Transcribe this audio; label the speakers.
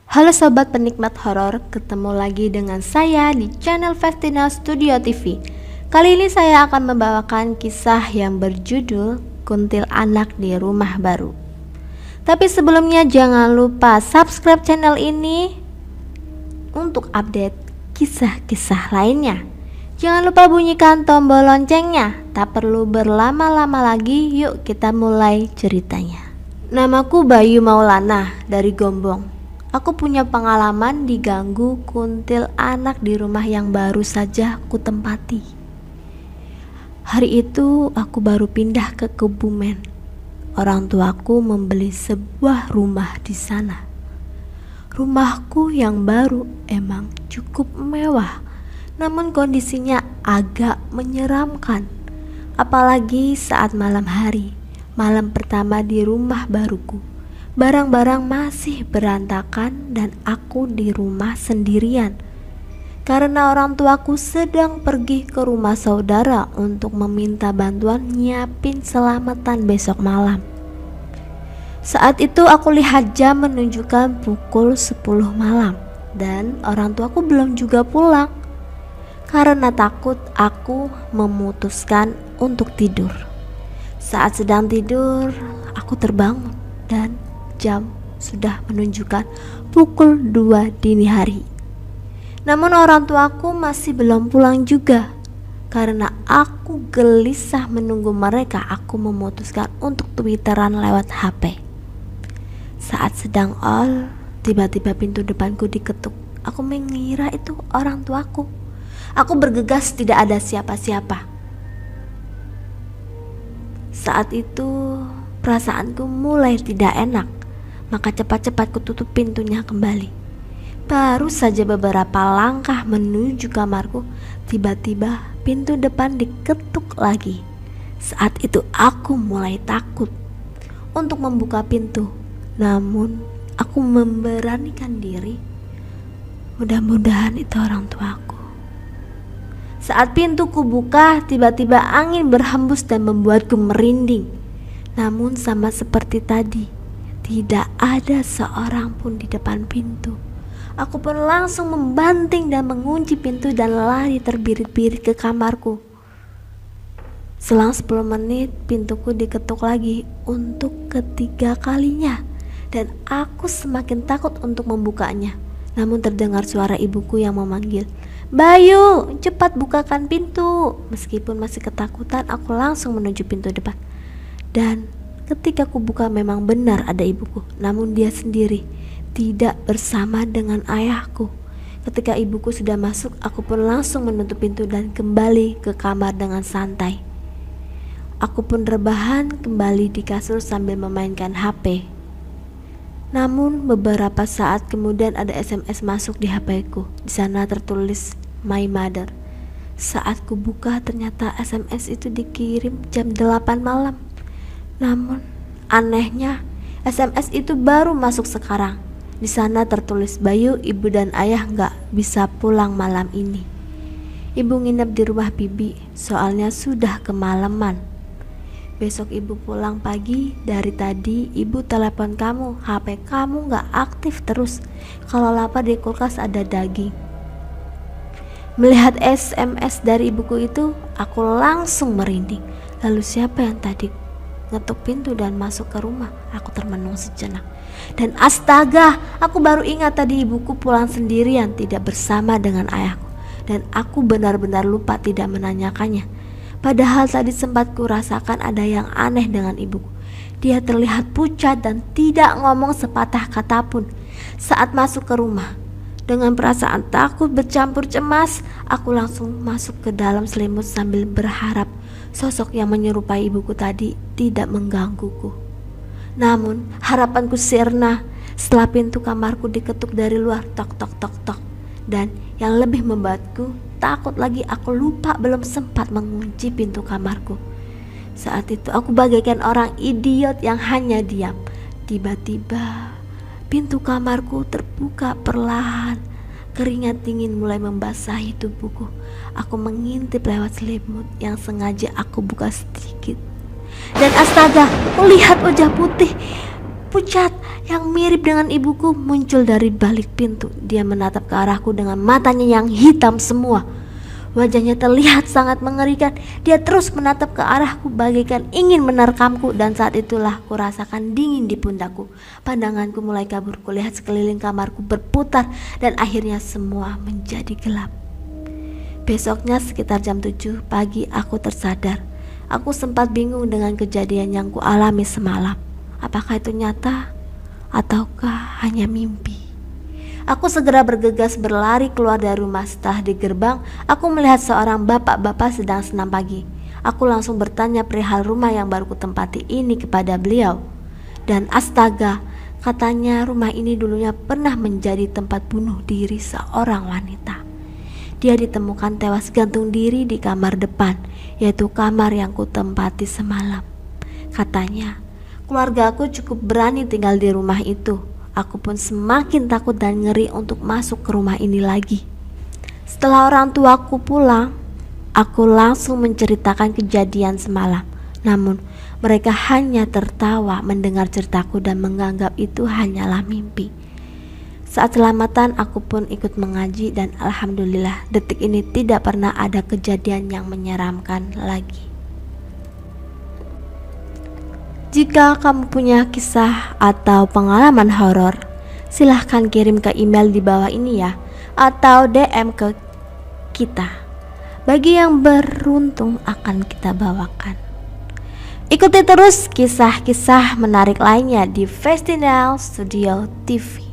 Speaker 1: Halo sobat penikmat horor, ketemu lagi dengan saya di channel Festina Studio TV. Kali ini saya akan membawakan kisah yang berjudul Kuntilanak di Rumah Baru. Tapi sebelumnya jangan lupa subscribe channel ini untuk update kisah-kisah lainnya. Jangan lupa bunyikan tombol loncengnya. Tak perlu berlama-lama lagi, yuk kita mulai ceritanya. Namaku Bayu Maulana dari Gombong. Aku punya pengalaman diganggu kuntilanak di rumah yang baru saja ku tempati. Hari itu aku baru pindah ke Kebumen. Orang tuaku membeli sebuah rumah di sana. Rumahku yang baru emang cukup mewah, namun kondisinya agak menyeramkan. Apalagi saat malam hari, malam pertama di rumah baruku. Barang-barang masih berantakan dan aku di rumah sendirian karena orang tuaku sedang pergi ke rumah saudara untuk meminta bantuan nyiapin selamatan besok malam. Saat itu aku lihat jam menunjukkan pukul 10 malam dan orang tuaku belum juga pulang. Karena takut, aku memutuskan untuk tidur. Saat sedang tidur, aku terbangun dan jam sudah menunjukkan pukul 2 dini hari. Namun orang tuaku masih belum pulang juga. Karena aku gelisah menunggu mereka, aku memutuskan untuk twitteran lewat HP. Saat sedang tiba-tiba pintu depanku diketuk. Aku mengira itu orang tuaku. Aku bergegas, tidak ada siapa-siapa. Saat itu perasaanku mulai tidak enak. Maka cepat-cepat kututup pintunya kembali. Baru saja beberapa langkah menuju kamarku, tiba-tiba pintu depan diketuk lagi. Saat itu aku mulai takut untuk membuka pintu. Namun aku memberanikan diri. Mudah-mudahan itu orang tuaku. Saat pintuku buka, tiba-tiba angin berhembus dan membuatku merinding. Namun sama seperti tadi, tidak ada seorang pun di depan pintu. Aku pun langsung membanting dan mengunci pintu dan lari terbirit-birit ke kamarku. Selang 10 menit pintuku diketuk lagi untuk ketiga kalinya. Dan aku semakin takut untuk membukanya. Namun terdengar suara ibuku yang memanggil, "Bayu, cepat bukakan pintu." Meskipun masih ketakutan, aku langsung menuju pintu depan. Dan ketika ku buka memang benar ada ibuku, namun dia sendiri, tidak bersama dengan ayahku. Ketika ibuku sudah masuk, aku pun langsung menutup pintu dan kembali ke kamar dengan santai. Aku pun rebahan kembali di kasur sambil memainkan HP. Namun beberapa saat kemudian ada SMS masuk di HP-ku. Di sana tertulis My Mother. Saat ku buka ternyata SMS itu dikirim jam 8 malam. Namun anehnya SMS itu baru masuk sekarang. Di sana tertulis, "Bayu, ibu dan ayah nggak bisa pulang malam ini. Ibu nginep di rumah bibi, soalnya sudah kemalaman. Besok ibu pulang pagi. Dari tadi ibu telepon kamu, HP kamu nggak aktif terus. Kalau lapar di kulkas ada daging." Melihat SMS dari ibuku itu, aku langsung merinding. Lalu siapa yang tadi ngetuk pintu dan masuk ke rumah? Aku termenung sejenak. Dan astaga, aku baru ingat tadi ibuku pulang sendirian, tidak bersama dengan ayahku. Dan aku benar-benar lupa tidak menanyakannya. Padahal tadi sempat kurasakan ada yang aneh dengan ibuku. Dia terlihat pucat dan tidak ngomong sepatah kata pun saat masuk ke rumah. Dengan perasaan takut bercampur cemas, aku langsung masuk ke dalam selimut sambil berharap sosok yang menyerupai ibuku tadi tidak menggangguku. Namun harapanku sirna setelah pintu kamarku diketuk dari luar, tok tok tok tok. Dan yang lebih membuatku takut lagi, aku lupa belum sempat mengunci pintu kamarku. Saat itu aku bagaikan orang idiot yang hanya diam. Tiba-tiba pintu kamarku terbuka perlahan. Keringat dingin mulai membasahi tubuhku. Aku mengintip lewat selimut yang sengaja aku buka sedikit. Dan astaga, melihat wajah putih pucat yang mirip dengan ibuku muncul dari balik pintu. Dia menatap ke arahku dengan matanya yang hitam semua. Wajahnya terlihat sangat mengerikan. Dia terus menatap ke arahku bagaikan ingin menerkamku, dan saat itulah kurasakan dingin di pundakku. Pandanganku mulai kabur. Kulihat sekeliling kamarku berputar dan akhirnya semua menjadi gelap. Besoknya sekitar jam 7 pagi aku tersadar. Aku sempat bingung dengan kejadian yang kualami semalam. Apakah itu nyata ataukah hanya mimpi? Aku segera bergegas berlari keluar dari rumah. Setelah di gerbang, aku melihat seorang bapak-bapak sedang senam pagi. Aku langsung bertanya perihal rumah yang baru kutempati ini kepada beliau. Dan astaga, katanya rumah ini dulunya pernah menjadi tempat bunuh diri seorang wanita. Dia ditemukan tewas gantung diri di kamar depan, yaitu kamar yang kutempati semalam. Katanya, keluarga aku cukup berani tinggal di rumah itu. Aku pun semakin takut dan ngeri untuk masuk ke rumah ini lagi. Setelah orang tuaku pulang, aku langsung menceritakan kejadian semalam. Namun mereka hanya tertawa mendengar ceritaku dan menganggap itu hanyalah mimpi. Saat selamatan aku pun ikut mengaji dan alhamdulillah detik ini tidak pernah ada kejadian yang menyeramkan lagi. Jika kamu punya kisah atau pengalaman horor, silahkan kirim ke email di bawah ini ya, atau DM ke kita. Bagi yang beruntung akan kita bawakan. Ikuti terus kisah-kisah menarik lainnya di Festinel Studio TV.